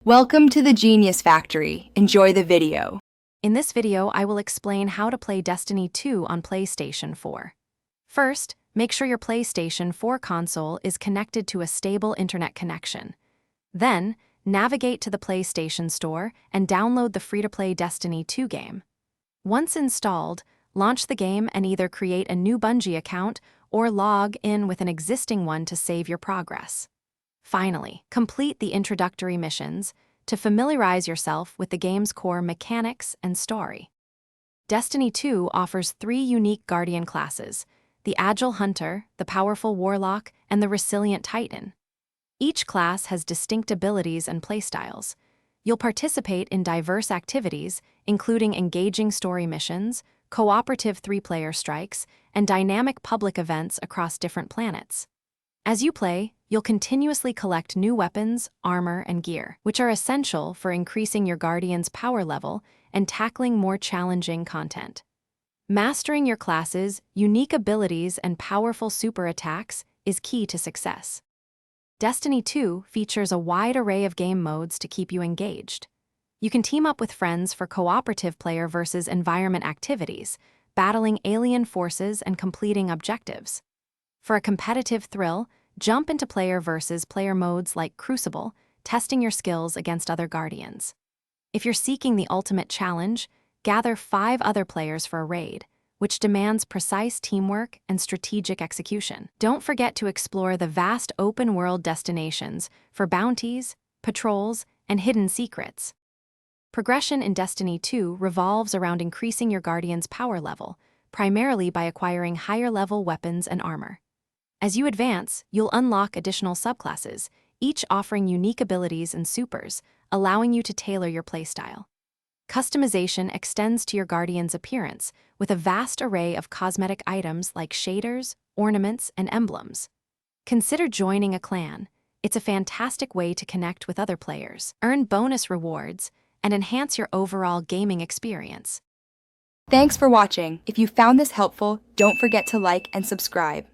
Welcome to the Genius Factory. Enjoy the video. In this video, I will explain how to play Destiny 2 on PlayStation 4. First, make sure your PlayStation 4 console is connected to a stable internet connection. Then, navigate to the PlayStation Store and download the free-to-play Destiny 2 game. Once installed, launch the game and either create a new Bungie account or log in with an existing one to save your progress. Finally, complete the introductory missions to familiarize yourself with the game's core mechanics and story. Destiny 2 offers 3 unique Guardian classes: the Agile Hunter, the Powerful Warlock, and the Resilient Titan. Each class has distinct abilities and playstyles. You'll participate in diverse activities, including engaging story missions, cooperative 3-player strikes, and dynamic public events across different planets. As you play, you'll continuously collect new weapons, armor, and gear, which are essential for increasing your Guardian's power level and tackling more challenging content. Mastering your class's unique abilities and powerful super attacks is key to success. Destiny 2 features a wide array of game modes to keep you engaged. You can team up with friends for cooperative player versus environment activities, battling alien forces and completing objectives. For a competitive thrill, jump into player versus player modes like Crucible, testing your skills against other Guardians. If you're seeking the ultimate challenge, gather 5 other players for a raid, which demands precise teamwork and strategic execution. Don't forget to explore the vast open-world destinations for bounties, patrols, and hidden secrets. Progression in Destiny 2 revolves around increasing your Guardian's power level, primarily by acquiring higher-level weapons and armor. As you advance, you'll unlock additional subclasses, each offering unique abilities and supers, allowing you to tailor your playstyle. Customization extends to your Guardian's appearance, with a vast array of cosmetic items like shaders, ornaments, and emblems. Consider joining a clan. It's a fantastic way to connect with other players, earn bonus rewards, and enhance your overall gaming experience. Thanks for watching. If you found this helpful, don't forget to like and subscribe.